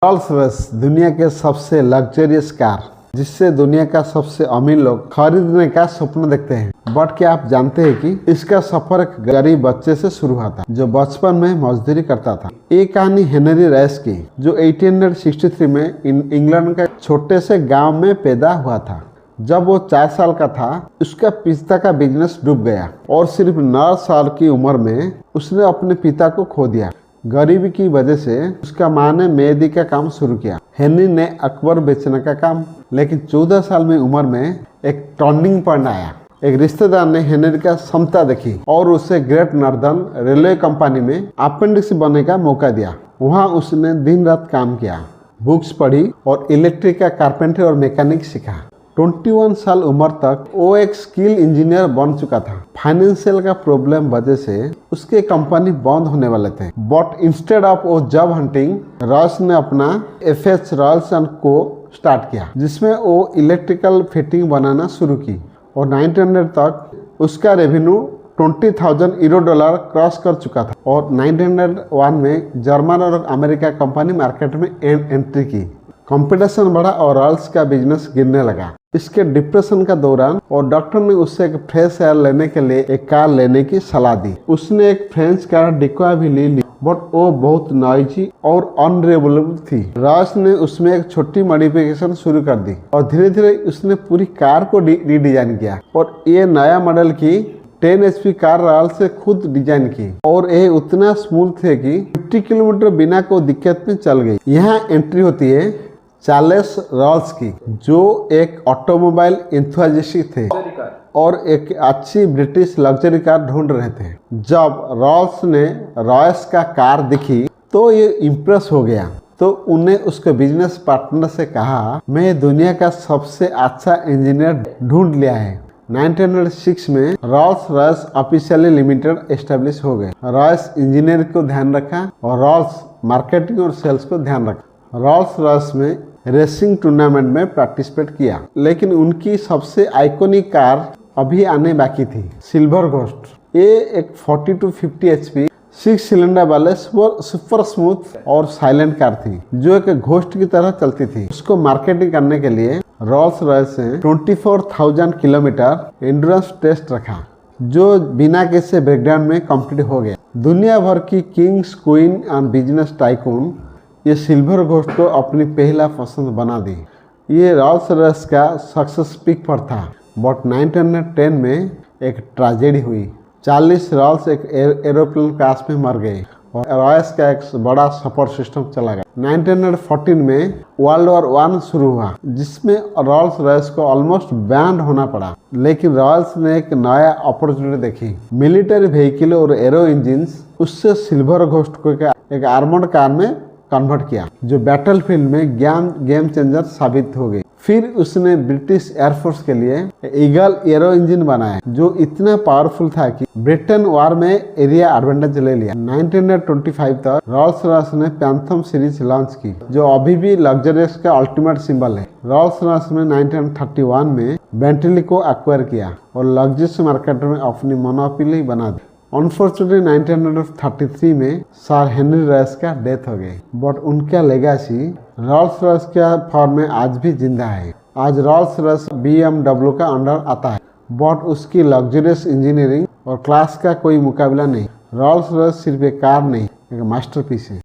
Rolls Royce दुनिया के सबसे लग्जरियस कार जिससे दुनिया का सबसे अमीर लोग खरीदने का सपना देखते हैं। बट क्या आप जानते हैं कि इसका सफर एक गरीब बच्चे से शुरू हुआ था जो बचपन में मजदूरी करता था। ये कहानी हेनरी रॉयस की जो 1863 में इंग्लैंड का छोटे से गांव में पैदा हुआ था। जब वो 4 साल का था उसका पिता का बिजनेस डूब गया और सिर्फ 9 साल की उम्र में उसने अपने पिता को खो दिया। गरीबी की वजह से उसका माँ ने मेहंदी का काम शुरू किया। हेनरी ने अकबर बेचने का काम, लेकिन 14 साल में उम्र में एक टर्निंग पॉइंट आया। एक रिश्तेदार ने हेनरी का क्षमता देखी और उसे ग्रेट नॉर्दर्न रेलवे कंपनी में अपेंडिक्स बनने का मौका दिया। वहाँ उसने दिन रात काम किया, बुक्स पढ़ी और इलेक्ट्रिक का कारपेंटर और मैकेनिक सीखा। 21 साल उम्र तक वो एक स्किल इंजीनियर बन चुका था। फाइनेंशियल का प्रॉब्लम वजह से उसके कंपनी बंद होने वाले थे। बट इंस्टेड ऑफ वो जॉब हंटिंग, रॉयस ने अपना FH रॉयस एंड को स्टार्ट किया जिसमें वो इलेक्ट्रिकल फिटिंग बनाना शुरू की और 1900 तक उसका रेवेन्यू 20,000 यूरो डॉलर क्रॉस कर चुका था और 1901 में जर्मन और अमेरिका कंपनी मार्केट में एंट्री की। कंपटीशन बढ़ा और रॉयस का बिजनेस गिरने लगा। इसके डिप्रेशन का दौरान और डॉक्टर ने उससे एक फ्रेश एयर लेने के लिए एक कार लेने की सलाह दी। उसने एक फ्रेंच कार डिक्वा भी ले ली बट वो बहुत नॉइजी और अनरेबलेबल थी। रॉयस ने उसमें एक छोटी मॉडिफिकेशन शुरू कर दी और धीरे धीरे उसने पूरी कार को रीडिजाइन किया और ये नया मॉडल की 10 HP कार रॉयस से खुद डिजाइन की और ये उतना स्मूथ थे कि 50 किलोमीटर बिना कोई दिक्कत में चल गई। यहाँ एंट्री होती है चार्ल्स रॉयस की जो एक ऑटोमोबाइल एंथुसियास्ट थे और एक अच्छी ब्रिटिश लग्जरी कार ढूंढ रहे थे। जब रॉयस ने रॉयस का कार देखी तो ये इम्प्रेस हो गया, तो उन्हें उसके बिजनेस पार्टनर से कहा, मैं दुनिया का सबसे अच्छा इंजीनियर ढूंढ लिया है। 1906 में Rolls Royce officially limited establish हो गए। रॉयस इंजीनियर को ध्यान रखा और रॉयस मार्केटिंग और सेल्स को ध्यान रखा। रोल्स रॉयस में रेसिंग टूर्नामेंट में पार्टिसिपेट किया, लेकिन उनकी सबसे आइकॉनिक कार अभी आने बाकी थी, सिल्वर घोस्ट। ये एक 40 to 50 HP 6 सिलेंडर वाले सुपर स्मूथ और साइलेंट कार थी जो एक घोस्ट की तरह चलती थी। उसको मार्केटिंग करने के लिए रोल्स रॉयस ने 24,000 किलोमीटर एंड्योरेंस टेस्ट रखा जो बिना किसी ब्रेकडाउन में कंप्लीट हो गया। दुनिया भर की किंग्स, क्वीन और बिजनेस टाइकून ये सिल्वर घोस्ट को अपनी पहला पसंद बना दी। ये रोल्स रॉयस का सक्सेस पीक पर था बट 1910 में एक ट्रेजेडी हुई। 40 रोल्स एक एरोप्लेन क्रैश में मर गए और रॉयस का एक बड़ा सपोर्ट सिस्टम चला गया। 1914 में वर्ल्ड वॉर 1 शुरू हुआ जिसमें रोल्स रॉयस को ऑलमोस्ट बैंड होना पड़ा, लेकिन रॉयस ने एक नया अपॉर्चुनिटी देखी। मिलिट्री व्हीकल और एरो इंजिन उससे सिल्वर घोस्ट को एक आर्मर्ड कार में कन्वर्ट किया जो बैटलफील्ड में गेम चेंजर साबित हो गई। फिर उसने ब्रिटिश एयरफोर्स के लिए ईगल एरो इंजन बनाया जो इतना पावरफुल था कि ब्रिटेन वॉर में एरिया एडवांटेज ले लिया। 1925 तक रोल्स रॉयस ने पैंथम सीरीज लॉन्च की जो अभी भी लग्जरियस का अल्टीमेट सिंबल है। रोल्स रॉयस ने 1931 में बेंटली को एक्वायर किया और लग्जरियस मार्केट में अपनी मोनोपोली बना दी। अनफॉर्चुनेटली 1933 में सर हेनरी रॉयस का डेथ हो गई बट उनका लेगासी रोल्स रॉयस के फॉर्म में आज भी जिंदा है। आज रोल्स रॉयस BMW का अंडर आता है बट उसकी लग्जरियस इंजीनियरिंग और क्लास का कोई मुकाबला नहीं। रोल्स रॉयस सिर्फ एक कार नहीं, एक मास्टरपीस है।